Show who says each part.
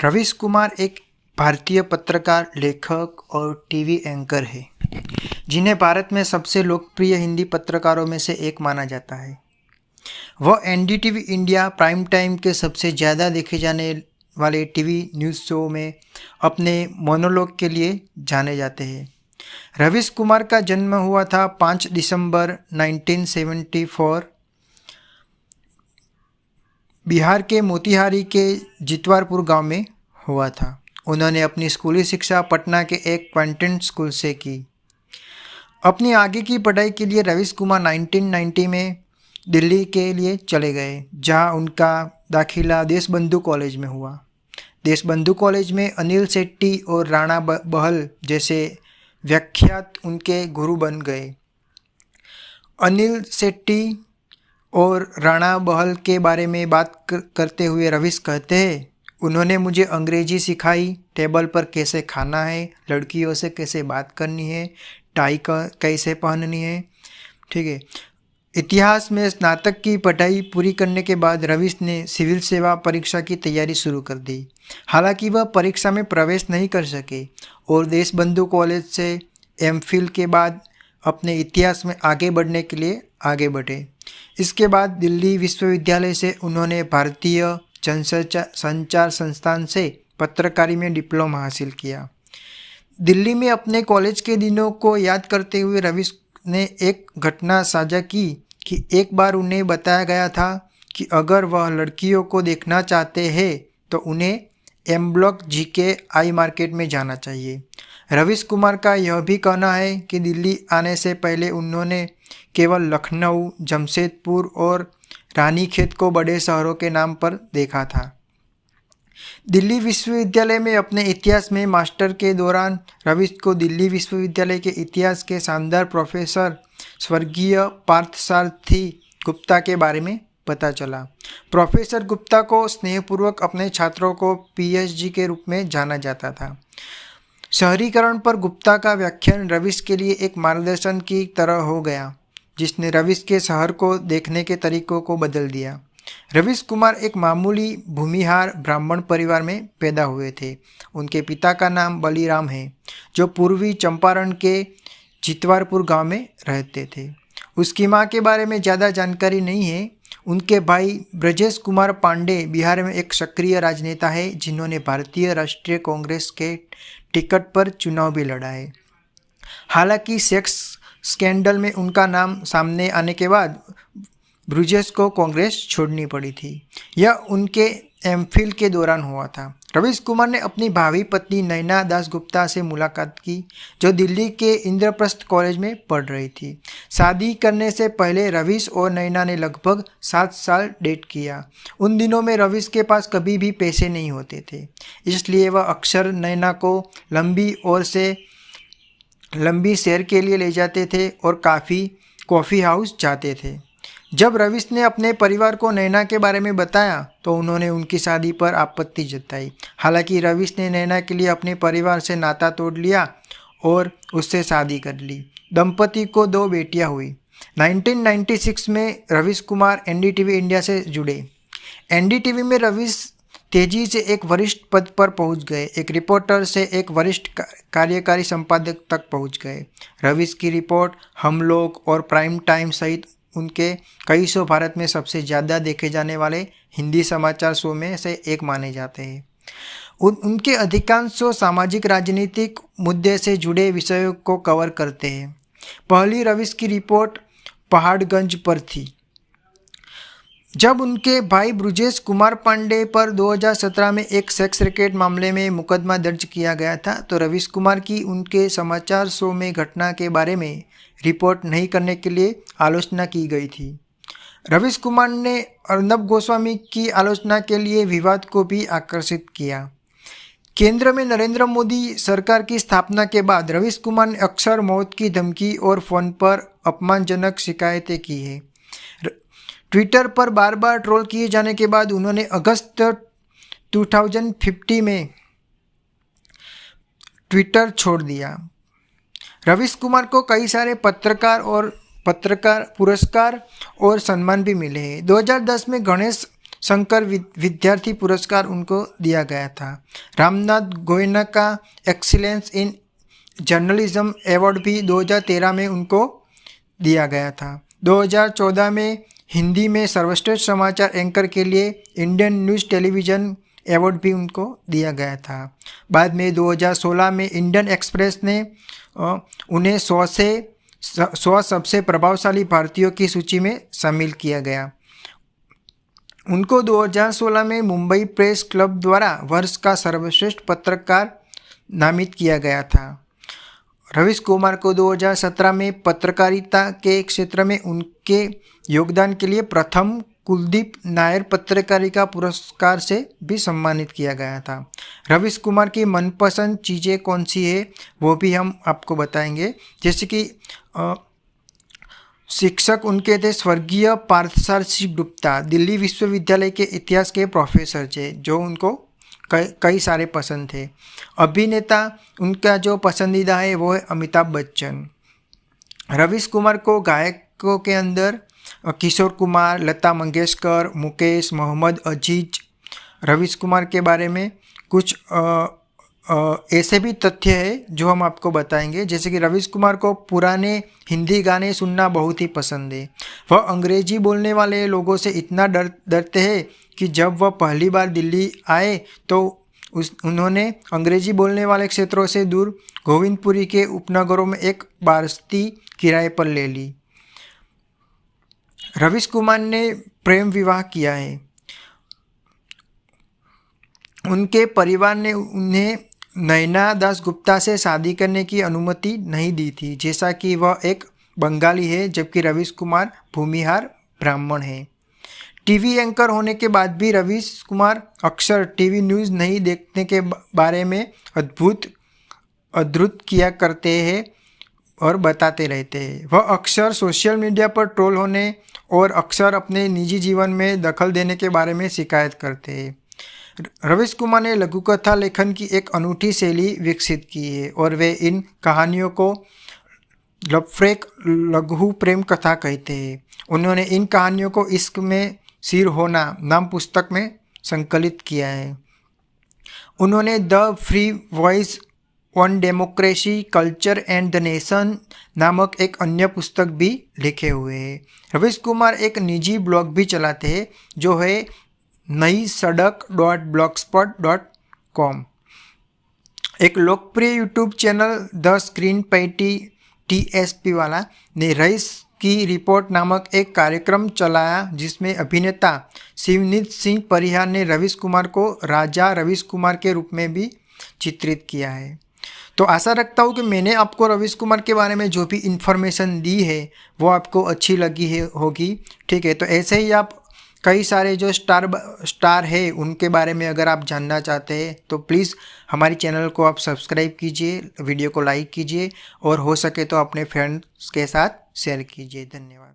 Speaker 1: रवीश कुमार एक भारतीय पत्रकार, लेखक और टीवी एंकर है जिन्हें भारत में सबसे लोकप्रिय हिंदी पत्रकारों में से एक माना जाता है। वह एनडीटीवी इंडिया प्राइम टाइम के सबसे ज़्यादा देखे जाने वाले टीवी न्यूज़ शो में अपने मोनोलॉग के लिए जाने जाते हैं। रवीश कुमार का जन्म हुआ था 5 दिसंबर 1974 बिहार के मोतिहारी के जितवारपुर गांव में हुआ था। उन्होंने अपनी स्कूली शिक्षा पटना के एक कॉन्वेंट स्कूल से की। अपनी आगे की पढ़ाई के लिए रवीश कुमार 1990 में दिल्ली के लिए चले गए, जहां उनका दाखिला देशबंधु कॉलेज में हुआ। देशबंधु कॉलेज में अनिल शेट्टी और राणा बहल जैसे व्याख्यात उनके गुरु बन गए। अनिल शेट्टी और राणा बहल के बारे में बात करते हुए रवीश कहते हैं, उन्होंने मुझे अंग्रेजी सिखाई, टेबल पर कैसे खाना है, लड़कियों से कैसे बात करनी है, टाई कैसे पहननी है। ठीक है। इतिहास में स्नातक की पढ़ाई पूरी करने के बाद रवीश ने सिविल सेवा परीक्षा की तैयारी शुरू कर दी। हालांकि वह परीक्षा में प्रवेश नहीं कर सके और देशबंधु कॉलेज से एमफिल के बाद अपने इतिहास में आगे बढ़ने के लिए आगे बढ़े। इसके बाद दिल्ली विश्वविद्यालय से उन्होंने भारतीय जनसंचार संस्थान से पत्रकारी में डिप्लोमा हासिल किया। दिल्ली में अपने कॉलेज के दिनों को याद करते हुए रवीश ने एक घटना साझा की कि एक बार उन्हें बताया गया था कि अगर वह लड़कियों को देखना चाहते हैं तो उन्हें एम ब्लॉक जीके आई मार्केट में जाना चाहिए। रवीश कुमार का यह भी कहना है कि दिल्ली आने से पहले उन्होंने केवल लखनऊ, जमशेदपुर और रानीखेत को बड़े शहरों के नाम पर देखा था। दिल्ली विश्वविद्यालय में अपने इतिहास में मास्टर के दौरान रवीश को दिल्ली विश्वविद्यालय के इतिहास के शानदार प्रोफेसर स्वर्गीय पार्थसारथी गुप्ता के बारे में पता चला। प्रोफेसर गुप्ता को स्नेहपूर्वक अपने छात्रों को पीएचडी के रूप में जाना जाता था। शहरीकरण पर गुप्ता का व्याख्यान रवीश के लिए एक मार्गदर्शन की तरह हो गया, जिसने रवीश के शहर को देखने के तरीकों को बदल दिया। रवीश कुमार एक मामूली भूमिहार ब्राह्मण परिवार में पैदा हुए थे। उनके पिता का नाम बलीराम है, जो पूर्वी चंपारण के जितवारपुर गांव में रहते थे। उसकी मां के बारे में ज़्यादा जानकारी नहीं है। उनके भाई ब्रजेश कुमार पांडे बिहार में एक सक्रिय राजनेता है, जिन्होंने भारतीय राष्ट्रीय कांग्रेस के टिकट पर चुनाव भी लड़ा है। हालांकि सेक्स स्कैंडल में उनका नाम सामने आने के बाद ब्रजेश को कांग्रेस छोड़नी पड़ी थी। यह उनके एमफिल के दौरान हुआ था। रवीश कुमार ने अपनी भावी पत्नी नैना दासगुप्ता से मुलाकात की, जो दिल्ली के इंद्रप्रस्थ कॉलेज में पढ़ रही थी। शादी करने से पहले रवीश और नैना ने लगभग 7 साल डेट किया। उन दिनों में रवीश के पास कभी भी पैसे नहीं होते थे, इसलिए वह अक्सर नैना को लंबी सैर के लिए ले जाते थे और कॉफ़ी हाउस जाते थे। जब रवीश ने अपने परिवार को नैना के बारे में बताया तो उन्होंने उनकी शादी पर आपत्ति जताई। हालांकि रवीश ने नैना के लिए अपने परिवार से नाता तोड़ लिया और उससे शादी कर ली। दंपति को 2 बेटियां हुई। 1996 में रवीश कुमार एनडीटीवी इंडिया से जुड़े। एनडीटीवी में रवीश तेजी से एक वरिष्ठ पद पर पहुंच गए। एक रिपोर्टर से एक वरिष्ठ कार्यकारी संपादक तक पहुंच गए। रवीश की रिपोर्ट हम लोग और प्राइम टाइम सहित उनके कई शो भारत में सबसे ज़्यादा देखे जाने वाले हिंदी समाचार शो में से एक माने जाते हैं। उनके अधिकांश शो सामाजिक राजनीतिक मुद्दे से जुड़े विषयों को कवर करते हैं। पहली रवीश की रिपोर्ट पहाड़गंज पर थी। जब उनके भाई ब्रजेश कुमार पांडे पर 2017 में एक सेक्स रैकेट मामले में मुकदमा दर्ज किया गया था, तो रवीश कुमार की उनके समाचार शो में घटना के बारे में रिपोर्ट नहीं करने के लिए आलोचना की गई थी। रवीश कुमार ने अर्नब गोस्वामी की आलोचना के लिए विवाद को भी आकर्षित किया। केंद्र में नरेंद्र मोदी सरकार की स्थापना के बाद रवीश कुमार ने अक्सर मौत की धमकी और फ़ोन पर अपमानजनक शिकायतें की है। ट्विटर पर बार बार ट्रोल किए जाने के बाद उन्होंने अगस्त 2050 में ट्विटर छोड़ दिया। रवीश कुमार को कई सारे पत्रकार पुरस्कार और सम्मान भी मिले हैं। 2010 में गणेश शंकर विद्यार्थी पुरस्कार उनको दिया गया था। रामनाथ गोयना का एक्सीलेंस इन जर्नलिज्म अवार्ड भी 2013 में उनको दिया गया था। 2014 में हिंदी में सर्वश्रेष्ठ समाचार एंकर के लिए इंडियन न्यूज़ टेलीविज़न अवार्ड भी उनको दिया गया था। बाद में 2016 में इंडियन एक्सप्रेस ने उन्हें 100 सबसे प्रभावशाली भारतीयों की सूची में शामिल किया गया। उनको 2016 में मुंबई प्रेस क्लब द्वारा वर्ष का सर्वश्रेष्ठ पत्रकार नामित किया गया था। रवीश कुमार को 2017 में पत्रकारिता के क्षेत्र में उनके योगदान के लिए प्रथम कुलदीप नायर पत्रकारिता पुरस्कार से भी सम्मानित किया गया था। रवीश कुमार की मनपसंद चीज़ें कौन सी है वो भी हम आपको बताएंगे। जैसे कि शिक्षक उनके थे स्वर्गीय पार्थसारथी गुप्ता, दिल्ली विश्वविद्यालय के इतिहास के प्रोफेसर थे जो उनको कई सारे पसंद थे। अभिनेता उनका जो पसंदीदा है वो है अमिताभ बच्चन। रवीश कुमार को गायकों के अंदर किशोर कुमार, लता मंगेशकर, मुकेश, मोहम्मद अजीज। रवीश कुमार के बारे में कुछ ऐसे भी तथ्य है जो हम आपको बताएंगे। जैसे कि रवीश कुमार को पुराने हिंदी गाने सुनना बहुत ही पसंद है। वह अंग्रेजी बोलने वाले लोगों से इतना डरते हैं कि जब वह पहली बार दिल्ली आए तो उन्होंने अंग्रेजी बोलने वाले क्षेत्रों से दूर गोविंदपुरी के उपनगरों में एक बस्ती किराए पर ले ली। रवीश कुमार ने प्रेम विवाह किया है। उनके परिवार ने उन्हें नैना दास गुप्ता से शादी करने की अनुमति नहीं दी थी, जैसा कि वह एक बंगाली है जबकि रवीश कुमार भूमिहार ब्राह्मण है। टीवी एंकर होने के बाद भी रवीश कुमार अक्सर टीवी न्यूज़ नहीं देखने के बारे में अद्भुत किया करते हैं और बताते रहते हैं। वह अक्सर सोशल मीडिया पर ट्रोल होने और अक्सर अपने निजी जीवन में दखल देने के बारे में शिकायत करते हैं। रवीश कुमार ने लघुकथा लेखन की एक अनूठी शैली विकसित की है और वे इन कहानियों को लवफ्रेक लघु प्रेम कथा कहते हैं। उन्होंने इन कहानियों को इश्क में सिर होना नाम पुस्तक में संकलित किया है। उन्होंने the free voice on democracy, culture and the nation नामक एक अन्य पुस्तक भी लिखे हुए हैं। रवीश कुमार एक निजी ब्लॉग भी चलाते हैं जो है nayisadak.blogspot.com। एक लोकप्रिय YouTube channel the screen Patti TSP वाला ने रईस की रिपोर्ट नामक एक कार्यक्रम चलाया जिसमें अभिनेता शिवनीत सिंह परिहार ने रवीश कुमार को राजा रवीश कुमार के रूप में भी चित्रित किया है। तो आशा रखता हूँ कि मैंने आपको रवीश कुमार के बारे में जो भी इन्फॉर्मेशन दी है वो आपको अच्छी लगी होगी। ठीक है, तो ऐसे ही आप कई सारे जो स्टार है उनके बारे में अगर आप जानना चाहते हैं तो प्लीज़ हमारी चैनल को आप सब्सक्राइब कीजिए, वीडियो को लाइक कीजिए और हो सके तो अपने फ्रेंड्स के साथ शेयर कीजिए। धन्यवाद।